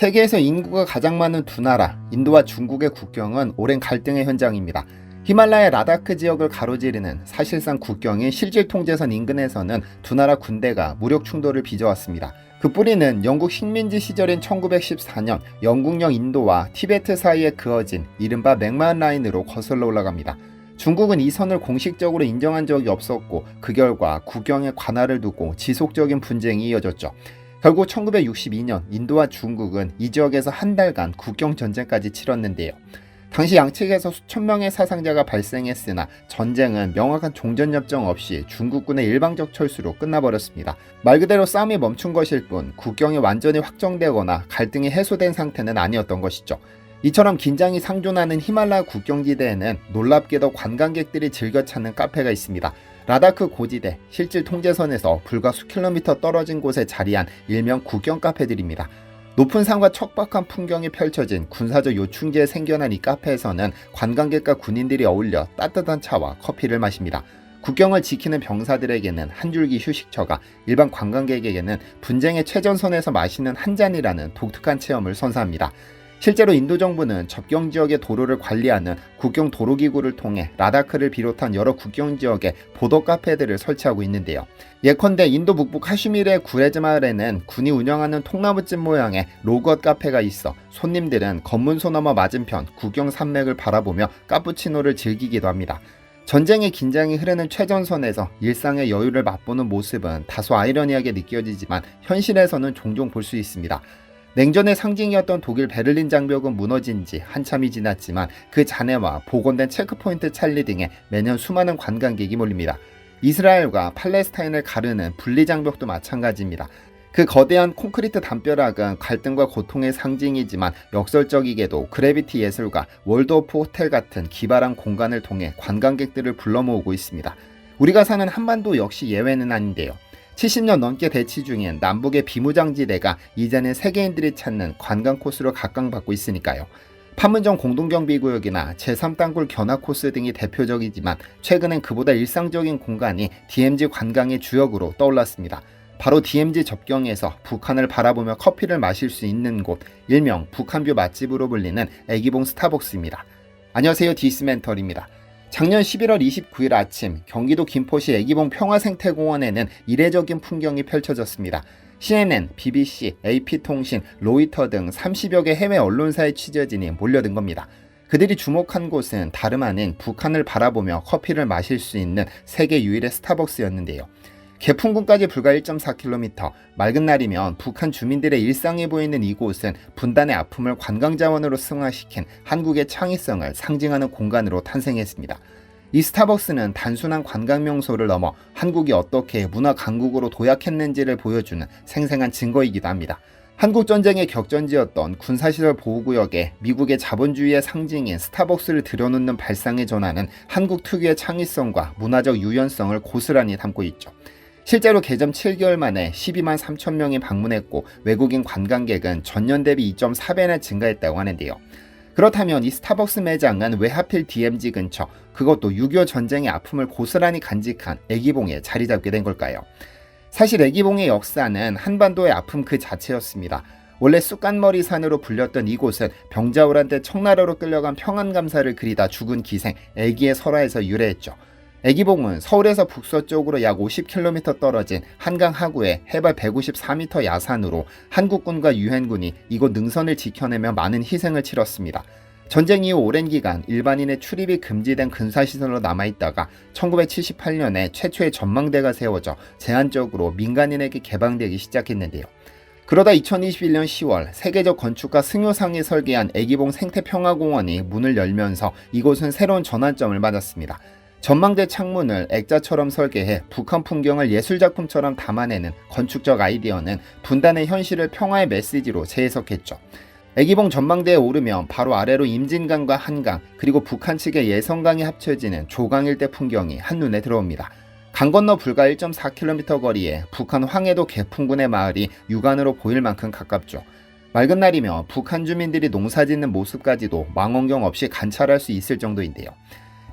세계에서 인구가 가장 많은 두 나라, 인도와 중국의 국경은 오랜 갈등의 현장입니다. 히말라야 라다크 지역을 가로지르는 사실상 국경인 실질 통제선 인근에서는 두 나라 군대가 무력 충돌을 빚어왔습니다. 그 뿌리는 영국 식민지 시절인 1914년 영국령 인도와 티베트 사이에 그어진 이른바 맥마흔 라인으로 거슬러 올라갑니다. 중국은 이 선을 공식적으로 인정한 적이 없었고 그 결과 국경에 관할을 두고 지속적인 분쟁이 이어졌죠. 결국 1962년 인도와 중국은 이 지역에서 한 달간 국경 전쟁까지 치렀는데요. 당시 양측에서 수천 명의 사상자가 발생했으나 전쟁은 명확한 종전협정 없이 중국군의 일방적 철수로 끝나버렸습니다. 말 그대로 싸움이 멈춘 것일 뿐 국경이 완전히 확정되거나 갈등이 해소된 상태는 아니었던 것이죠. 이처럼 긴장이 상존하는 히말라야 국경지대에는 놀랍게도 관광객들이 즐겨 찾는 카페가 있습니다. 라다크 고지대 실질 통제선에서 불과 수킬로미터 떨어진 곳에 자리한 일명 국경 카페들입니다. 높은 산과 척박한 풍경이 펼쳐진 군사적 요충지에 생겨난 이 카페에서는 관광객과 군인들이 어울려 따뜻한 차와 커피를 마십니다. 국경을 지키는 병사들에게는 한 줄기 휴식처가, 일반 관광객에게는 분쟁의 최전선에서 마시는 한 잔이라는 독특한 체험을 선사합니다. 실제로 인도 정부는 접경 지역의 도로를 관리하는 국경 도로기구를 통해 라다크를 비롯한 여러 국경 지역에 보도 카페들을 설치하고 있는데요. 예컨대 인도 북부 카슈미르의 구레즈 마을에는 군이 운영하는 통나무집 모양의 로그엇 카페가 있어 손님들은 검문소 너머 맞은편 국경 산맥을 바라보며 카푸치노를 즐기기도 합니다. 전쟁의 긴장이 흐르는 최전선에서 일상의 여유를 맛보는 모습은 다소 아이러니하게 느껴지지만 현실에서는 종종 볼 수 있습니다. 냉전의 상징이었던 독일 베를린 장벽은 무너진 지 한참이 지났지만 그 잔해와 복원된 체크포인트 찰리 등에 매년 수많은 관광객이 몰립니다. 이스라엘과 팔레스타인을 가르는 분리장벽도 마찬가지입니다. 그 거대한 콘크리트 담벼락은 갈등과 고통의 상징이지만 역설적이게도 그래비티 예술가 월드 오프 호텔 같은 기발한 공간을 통해 관광객들을 불러 모으고 있습니다. 우리가 사는 한반도 역시 예외는 아닌데요. 70년 넘게 대치 중인 남북의 비무장지대가 이제는 세계인들이 찾는 관광 코스로 각광받고 있으니까요. 판문점 공동경비구역이나 제3땅굴 견학 코스 등이 대표적이지만 최근엔 그보다 일상적인 공간이 DMZ 관광의 주역으로 떠올랐습니다. 바로 DMZ 접경에서 북한을 바라보며 커피를 마실 수 있는 곳, 일명 북한뷰 맛집으로 불리는 애기봉 스타벅스입니다. 안녕하세요, 디스멘털입니다. 작년 11월 29일 아침 경기도 김포시 애기봉 평화생태공원에는 이례적인 풍경이 펼쳐졌습니다. CNN, BBC, AP통신, 로이터 등 30여 개 해외 언론사의 취재진이 몰려든 겁니다. 그들이 주목한 곳은 다름 아닌 북한을 바라보며 커피를 마실 수 있는 세계 유일의 스타벅스였는데요. 개풍군까지 불과 1.4km, 맑은 날이면 북한 주민들의 일상이 보이는 이곳은 분단의 아픔을 관광자원으로 승화시킨 한국의 창의성을 상징하는 공간으로 탄생했습니다. 이 스타벅스는 단순한 관광명소를 넘어 한국이 어떻게 문화 강국으로 도약했는지를 보여주는 생생한 증거이기도 합니다. 한국전쟁의 격전지였던 군사시설 보호구역에 미국의 자본주의의 상징인 스타벅스를 들여놓는 발상의 전환은 한국 특유의 창의성과 문화적 유연성을 고스란히 담고 있죠. 실제로 개점 7개월 만에 12만 3천 명이 방문했고 외국인 관광객은 전년 대비 2.4배나 증가했다고 하는데요. 그렇다면 이 스타벅스 매장은 왜 하필 DMZ 근처, 그것도 6.25 전쟁의 아픔을 고스란히 간직한 애기봉에 자리 잡게 된 걸까요? 사실 애기봉의 역사는 한반도의 아픔 그 자체였습니다. 원래 쑥간머리 산으로 불렸던 이곳은 병자호란 때 청나라로 끌려간 평안감사를 그리다 죽은 기생 애기의 설화에서 유래했죠. 애기봉은 서울에서 북서쪽으로 약 50km 떨어진 한강 하구의 해발 154m 야산으로 한국군과 유엔군이 이곳 능선을 지켜내며 많은 희생을 치렀습니다. 전쟁 이후 오랜 기간 일반인의 출입이 금지된 근사시설로 남아있다가 1978년에 최초의 전망대가 세워져 제한적으로 민간인에게 개방되기 시작했는데요. 그러다 2021년 10월 세계적 건축가 승효상이 설계한 애기봉 생태평화공원이 문을 열면서 이곳은 새로운 전환점을 맞았습니다. 전망대 창문을 액자처럼 설계해 북한 풍경을 예술작품처럼 담아내는 건축적 아이디어는 분단의 현실을 평화의 메시지로 재해석했죠. 애기봉 전망대에 오르면 바로 아래로 임진강과 한강, 그리고 북한 측의 예성강이 합쳐지는 조강일대 풍경이 한눈에 들어옵니다. 강 건너 불과 1.4km 거리에 북한 황해도 개풍군의 마을이 육안으로 보일 만큼 가깝죠. 맑은 날이며 북한 주민들이 농사짓는 모습까지도 망원경 없이 관찰할 수 있을 정도인데요.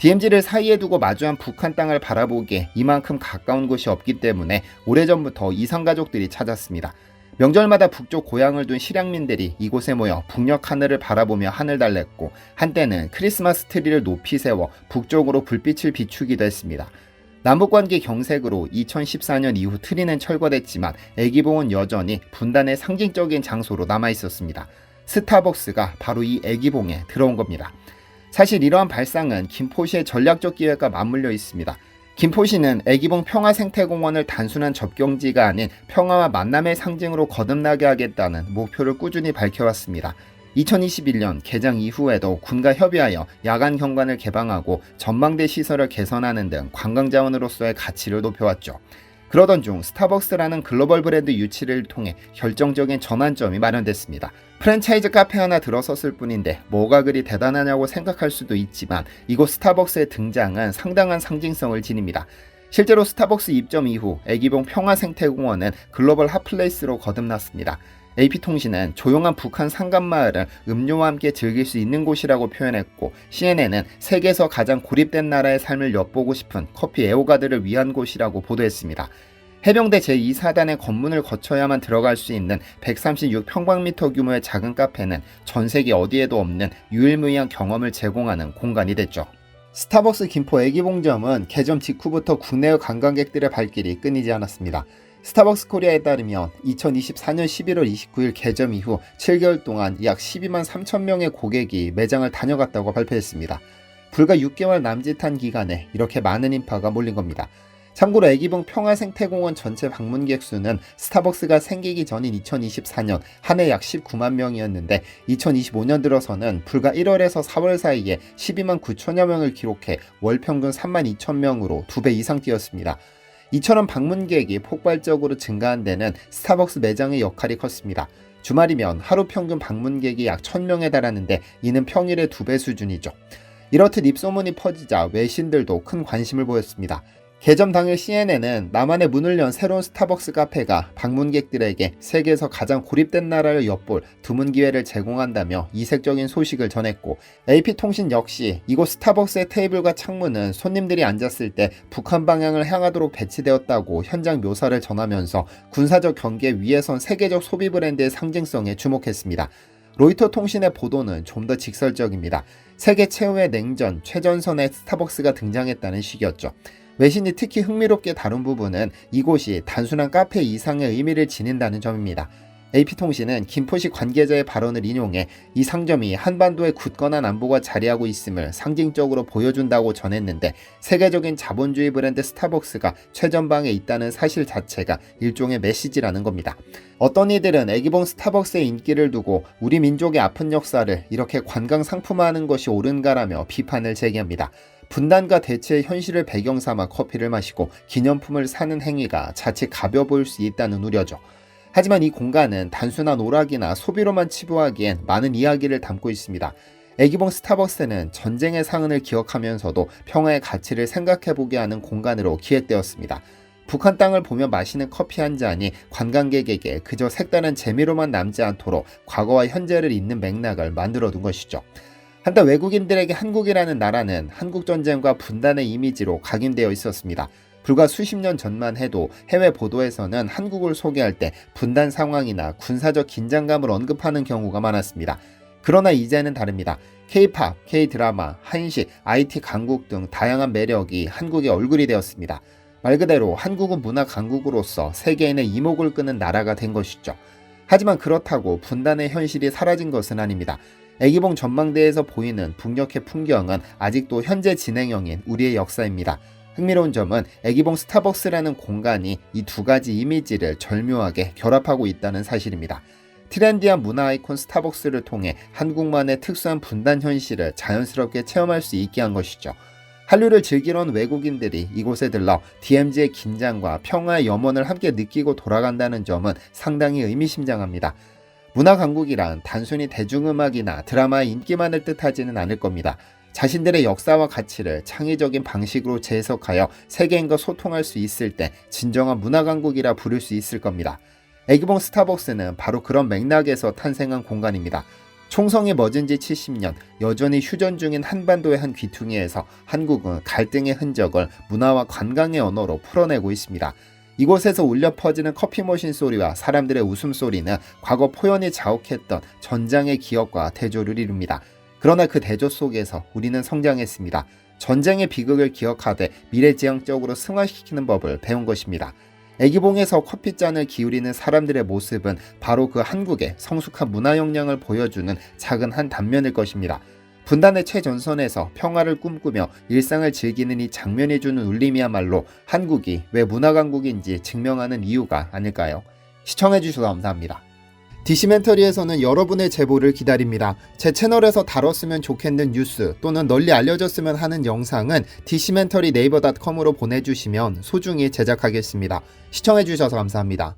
DMZ를 사이에 두고 마주한 북한 땅을 바라보기에 이만큼 가까운 곳이 없기 때문에 오래전부터 이산가족들이 찾았습니다. 명절마다 북쪽 고향을 둔 실향민들이 이곳에 모여 북녘 하늘을 바라보며 한을 달랬고 한때는 크리스마스 트리를 높이 세워 북쪽으로 불빛을 비추기도 했습니다. 남북관계 경색으로 2014년 이후 트리는 철거됐지만 애기봉은 여전히 분단의 상징적인 장소로 남아있었습니다. 스타벅스가 바로 이 애기봉에 들어온 겁니다. 사실 이러한 발상은 김포시의 전략적 기획과 맞물려 있습니다. 김포시는 애기봉 평화생태공원을 단순한 접경지가 아닌 평화와 만남의 상징으로 거듭나게 하겠다는 목표를 꾸준히 밝혀왔습니다. 2021년 개장 이후에도 군과 협의하여 야간 경관을 개방하고 전망대 시설을 개선하는 등 관광자원으로서의 가치를 높여왔죠. 그러던 중 스타벅스라는 글로벌 브랜드 유치를 통해 결정적인 전환점이 마련됐습니다. 프랜차이즈 카페 하나 들어섰을 뿐인데 뭐가 그리 대단하냐고 생각할 수도 있지만 이곳 스타벅스의 등장은 상당한 상징성을 지닙니다. 실제로 스타벅스 입점 이후 애기봉 평화생태공원은 글로벌 핫플레이스로 거듭났습니다. AP통신은 조용한 북한 산간마을을 음료와 함께 즐길 수 있는 곳이라고 표현했고 CNN은 세계에서 가장 고립된 나라의 삶을 엿보고 싶은 커피 애호가들을 위한 곳이라고 보도했습니다. 해병대 제2사단의 검문을 거쳐야만 들어갈 수 있는 136평방미터 규모의 작은 카페는 전 세계 어디에도 없는 유일무이한 경험을 제공하는 공간이 됐죠. 스타벅스 김포 애기봉점은 개점 직후부터 국내외 관광객들의 발길이 끊이지 않았습니다. 스타벅스 코리아에 따르면 2024년 11월 29일 개점 이후 7개월 동안 약 12만 3천 명의 고객이 매장을 다녀갔다고 발표했습니다. 불과 6개월 남짓한 기간에 이렇게 많은 인파가 몰린 겁니다. 참고로 애기봉 평화생태공원 전체 방문객 수는 스타벅스가 생기기 전인 2024년 한 해 약 19만 명이었는데 2025년 들어서는 불과 1월에서 4월 사이에 12만 9천여 명을 기록해 월 평균 3만 2천 명으로 2배 이상 뛰었습니다. 이처럼 방문객이 폭발적으로 증가한 데는 스타벅스 매장의 역할이 컸습니다. 주말이면 하루 평균 방문객이 약 1000명에 달하는데 이는 평일의 2배 수준이죠. 이렇듯 입소문이 퍼지자 외신들도 큰 관심을 보였습니다. 개점 당일 CNN은 남한에 문을 연 새로운 스타벅스 카페가 방문객들에게 세계에서 가장 고립된 나라를 엿볼 드문 기회를 제공한다며 이색적인 소식을 전했고 AP통신 역시 이곳 스타벅스의 테이블과 창문은 손님들이 앉았을 때 북한 방향을 향하도록 배치되었다고 현장 묘사를 전하면서 군사적 경계 위에선 세계적 소비 브랜드의 상징성에 주목했습니다. 로이터 통신의 보도는 좀 더 직설적입니다. 세계 최후의 냉전, 최전선에 스타벅스가 등장했다는 식이었죠. 외신이 특히 흥미롭게 다룬 부분은 이곳이 단순한 카페 이상의 의미를 지닌다는 점입니다. AP통신은 김포시 관계자의 발언을 인용해 이 상점이 한반도의 굳건한 안보가 자리하고 있음을 상징적으로 보여준다고 전했는데 세계적인 자본주의 브랜드 스타벅스가 최전방에 있다는 사실 자체가 일종의 메시지라는 겁니다. 어떤 이들은 애기봉 스타벅스의 인기를 두고 우리 민족의 아픈 역사를 이렇게 관광 상품화하는 것이 옳은가라며 비판을 제기합니다. 분단과 대체의 현실을 배경 삼아 커피를 마시고 기념품을 사는 행위가 자칫 가벼워 보일 수 있다는 우려죠. 하지만 이 공간은 단순한 오락이나 소비로만 치부하기엔 많은 이야기를 담고 있습니다. 애기봉 스타벅스는 전쟁의 상흔을 기억하면서도 평화의 가치를 생각해보게 하는 공간으로 기획되었습니다. 북한 땅을 보며 마시는 커피 한 잔이 관광객에게 그저 색다른 재미로만 남지 않도록 과거와 현재를 잇는 맥락을 만들어둔 것이죠. 한때 외국인들에게 한국이라는 나라는 한국전쟁과 분단의 이미지로 각인되어 있었습니다. 불과 수십 년 전만 해도 해외 보도에서는 한국을 소개할 때 분단 상황이나 군사적 긴장감을 언급하는 경우가 많았습니다. 그러나 이제는 다릅니다. K-팝, K-드라마, 한식, IT 강국 등 다양한 매력이 한국의 얼굴이 되었습니다. 말 그대로 한국은 문화 강국으로서 세계인의 이목을 끄는 나라가 된 것이죠. 하지만 그렇다고 분단의 현실이 사라진 것은 아닙니다. 애기봉 전망대에서 보이는 북녘의 풍경은 아직도 현재 진행형인 우리의 역사입니다. 흥미로운 점은 애기봉 스타벅스라는 공간이 이 두 가지 이미지를 절묘하게 결합하고 있다는 사실입니다. 트렌디한 문화 아이콘 스타벅스를 통해 한국만의 특수한 분단 현실을 자연스럽게 체험할 수 있게 한 것이죠. 한류를 즐기러 온 외국인들이 이곳에 들러 DMZ의 긴장과 평화의 염원을 함께 느끼고 돌아간다는 점은 상당히 의미심장합니다. 문화 강국이란 단순히 대중음악이나 드라마의 인기만을 뜻하지는 않을 겁니다. 자신들의 역사와 가치를 창의적인 방식으로 재해석하여 세계인과 소통할 수 있을 때 진정한 문화 강국이라 부를 수 있을 겁니다. 애기봉 스타벅스는 바로 그런 맥락에서 탄생한 공간입니다. 총성이 멎은 지 70년, 여전히 휴전 중인 한반도의 한 귀퉁이에서 한국은 갈등의 흔적을 문화와 관광의 언어로 풀어내고 있습니다. 이곳에서 울려 퍼지는 커피 머신 소리와 사람들의 웃음소리는 과거 포연이 자욱했던 전장의 기억과 대조를 이룹니다. 그러나 그 대조 속에서 우리는 성장했습니다. 전쟁의 비극을 기억하되 미래지향적으로 승화시키는 법을 배운 것입니다. 애기봉에서 커피잔을 기울이는 사람들의 모습은 바로 그 한국의 성숙한 문화 역량을 보여주는 작은 한 단면일 것입니다. 분단의 최전선에서 평화를 꿈꾸며 일상을 즐기는 이 장면이 주는 울림이야말로 한국이 왜 문화강국인지 증명하는 이유가 아닐까요? 시청해주셔서 감사합니다. 디시멘터리에서는 여러분의 제보를 기다립니다. 제 채널에서 다뤘으면 좋겠는 뉴스 또는 널리 알려졌으면 하는 영상은 디시멘터리 네이버.com으로 보내주시면 소중히 제작하겠습니다. 시청해주셔서 감사합니다.